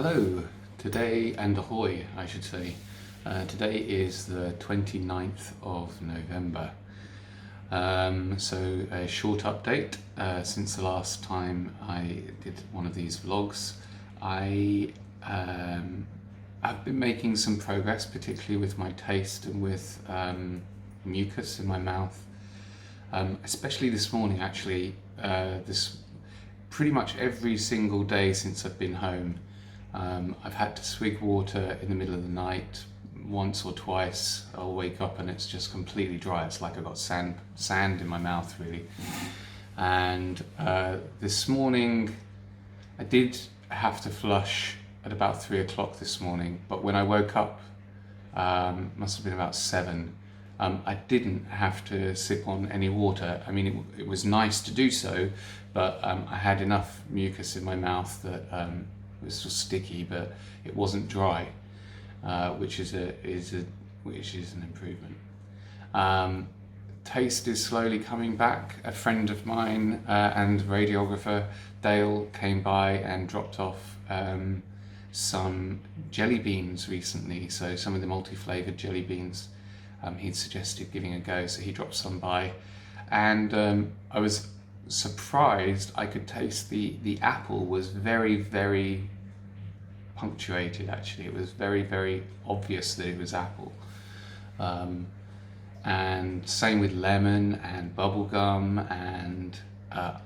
Hello, today and ahoy I should say. Today is the 29th of November. So a short update since the last time I did one of these vlogs. I've been making some progress, particularly with my taste and with mucus in my mouth. Especially this morning actually, this pretty much every single day since I've been home. I've had to swig water in the middle of the night once or twice. I'll wake up and it's just completely dry. It's like I've got sand in my mouth really. And this morning I did have to flush at about 3 o'clock this morning, but when I woke up, must have been about 7, I didn't have to sip on any water. I mean, it was nice to do so, but I had enough mucus in my mouth that it was still sticky, but it wasn't dry, which is an improvement. Taste is slowly coming back. A friend of mine and radiographer Dale came by and dropped off some jelly beans recently. So some of the multi-flavoured jelly beans he'd suggested giving a go. So he dropped some by, and I was surprised I could taste the apple was very punctuated. Actually, it was very obvious that it was apple, and same with lemon and bubblegum and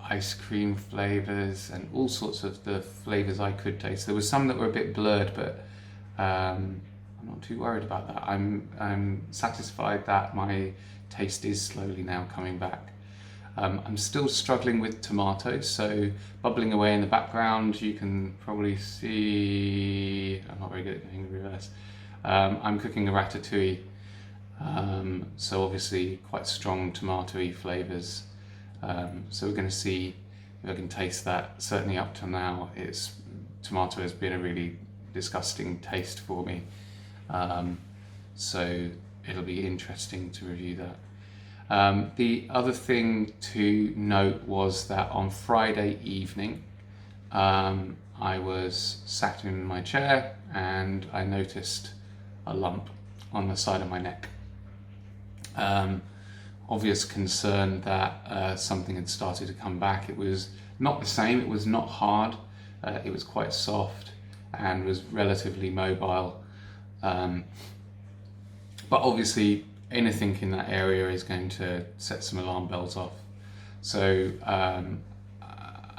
ice cream flavors and all sorts of the flavors I could taste. There was some that were a bit blurred, but I'm not too worried about that. I'm satisfied that my taste is slowly now coming back. I'm still struggling with tomatoes, so bubbling away in the background, you can probably see, I'm not very good at doing reverse. I'm cooking a ratatouille, so obviously quite strong tomatoey flavours. So we're going to see if I can taste that. Certainly up to now, tomato has been a really disgusting taste for me. So it'll be interesting to review that. The other thing to note was that on Friday evening, I was sat in my chair and I noticed a lump on the side of my neck. Obvious concern that something had started to come back. It was not the same, it was not hard, it was quite soft and was relatively mobile. But obviously anything in that area is going to set some alarm bells off. So I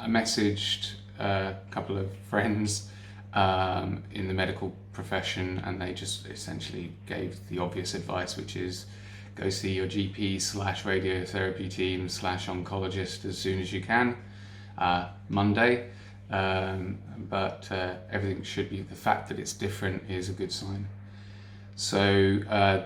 messaged a couple of friends in the medical profession, and they just essentially gave the obvious advice, which is go see your GP/radiotherapy team/oncologist as soon as you can, Monday. But everything should be, the fact that it's different is a good sign. So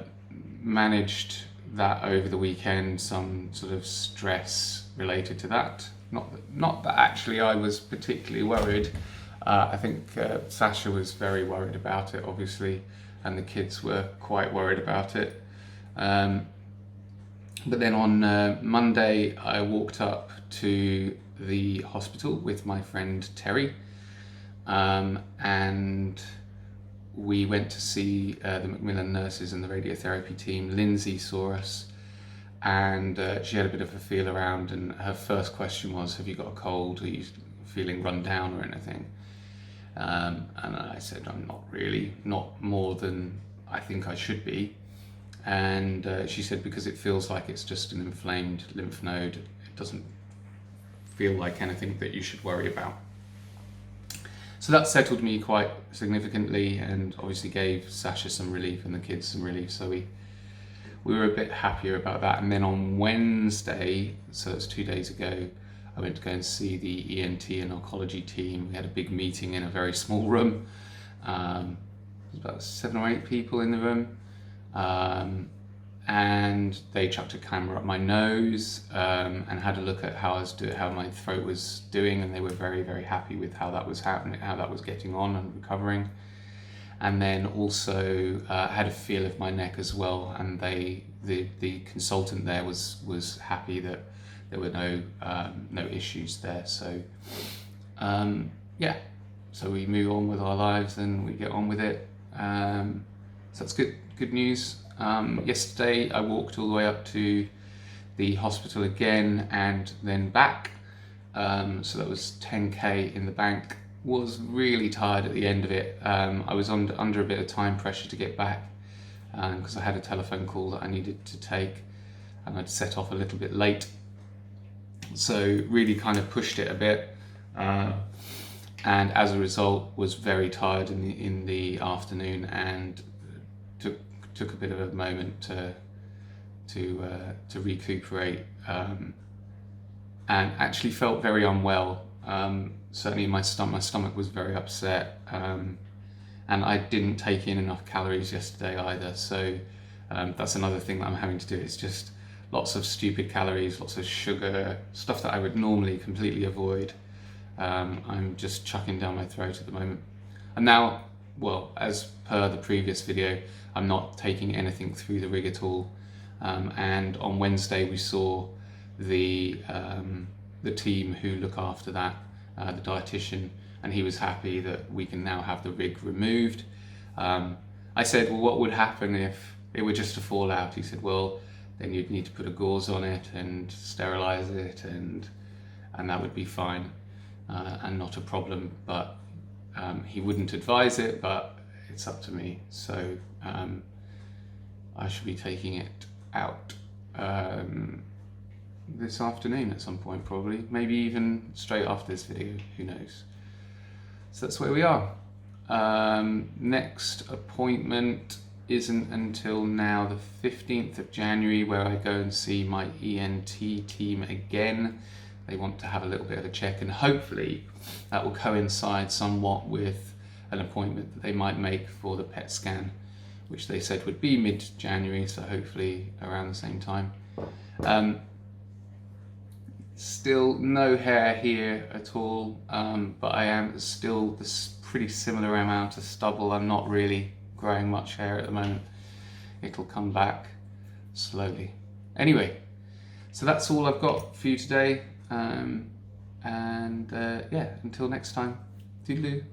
managed that over the weekend, some sort of stress related to that. Not that actually I was particularly worried. I think Sasha was very worried about it, obviously, and the kids were quite worried about it. But then on Monday, I walked up to the hospital with my friend Terry, and we went to see the Macmillan nurses and the radiotherapy team. Lindsay saw us, and she had a bit of a feel around, and her first question was, have you got a cold? Are you feeling run down or anything? And I said, I'm not really, not more than I think I should be. And she said, because it feels like it's just an inflamed lymph node, it doesn't feel like anything that you should worry about. So that settled me quite significantly, and obviously gave Sasha some relief and the kids some relief. So we were a bit happier about that. And then on Wednesday, so that's 2 days ago, I went to go and see the ENT and oncology team. We had a big meeting in a very small room. There was about 7 or 8 people in the room. And they chucked a camera up my nose and had a look at how my throat was doing, and they were very happy with how that was happening, how that was getting on and recovering. And then also had a feel of my neck as well, and the consultant there was happy that there were no issues there. So yeah, so we move on with our lives and we get on with it. So that's good news. Yesterday I walked all the way up to the hospital again and then back. So that was 10k in the bank. Was really tired at the end of it. I was under a bit of time pressure to get back because I had a telephone call that I needed to take and I'd set off a little bit late. So really kind of pushed it a bit. And as a result was very tired in the afternoon and took a bit of a moment to recuperate, and actually felt very unwell. Certainly my stomach was very upset, and I didn't take in enough calories yesterday either. So that's another thing that I'm having to do. It's just lots of stupid calories, lots of sugar, stuff that I would normally completely avoid. I'm just chucking down my throat at the moment. And now, well, as per the previous video, I'm not taking anything through the rig at all. And on Wednesday we saw the team who look after that, the dietitian, and he was happy that we can now have the rig removed. I said, well, what would happen if it were just a fallout? He said, well, then you'd need to put a gauze on it and sterilize it, and that would be fine. And not a problem, but he wouldn't advise it, but it's up to me. So I should be taking it out this afternoon at some point, probably, maybe even straight after this video, who knows. So that's where we are. Next appointment isn't until now the 15th of January, where I go and see my ENT team again. They want to have a little bit of a check, and hopefully that will coincide somewhat with an appointment that they might make for the PET scan, which they said would be mid-January, so hopefully around the same time. Still no hair here at all, but I am still this pretty similar amount of stubble. I'm not really growing much hair at the moment. It'll come back slowly. Anyway, so that's all I've got for you today. Yeah, until next time, toodaloo.